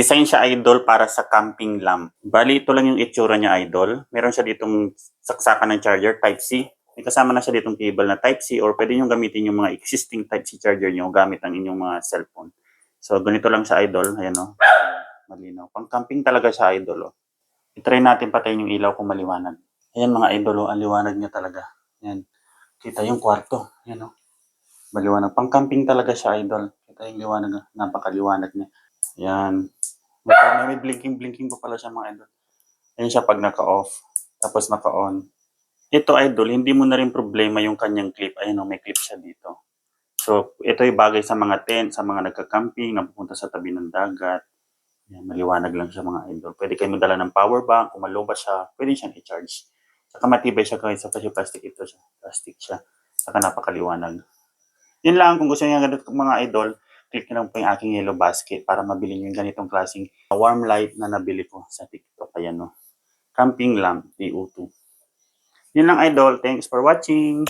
Design siya idol para sa camping lamp. Bali, ito lang yung itsura niya idol. Meron siya ditong saksakan ng charger Type-C. May kasama na siya ditong cable na Type-C or pwede nyo gamitin yung mga existing Type-C charger nyo gamit ang inyong mga cellphone. So, ganito lang siya idol. Ayan o. Malinaw. Pang camping talaga siya idol o. I-try natin patayin yung ilaw kung maliwanag. Ayan mga idol o. Ang liwanag niya talaga. Ayan. Kita yung kwarto. Ayan o. Maliwanag. Pang camping talaga siya idol. Kita yung liwanag. Napakaliwanag niya. Ayan. May blinking pa pala siya mga idol. Ayan siya pag naka-off. Tapos naka-on. Ito idol, hindi mo na rin problema yung kanyang clip. Ayan o, may clip siya dito. So, ito ay bagay sa mga tent, sa mga nagka-camping, na pupunta sa tabi ng dagat. Ayan, maliwanag lang siya mga idol. Pwede kayo magdala ng power bank. Kung maloba siya, pwede siyang i-charge. Saka matibay siya kahit sa plastic ito siya. Plastic siya. Saka napakaliwanag. Yun lang, kung gusto niya ganito mga idol, click nyo lang po yung aking yellow basket para mabili nyo yung ganitong klaseng warm light na nabili ko sa TikTok. Ayan no. Camping lamp, DO2. Yun lang idol. Thanks for watching.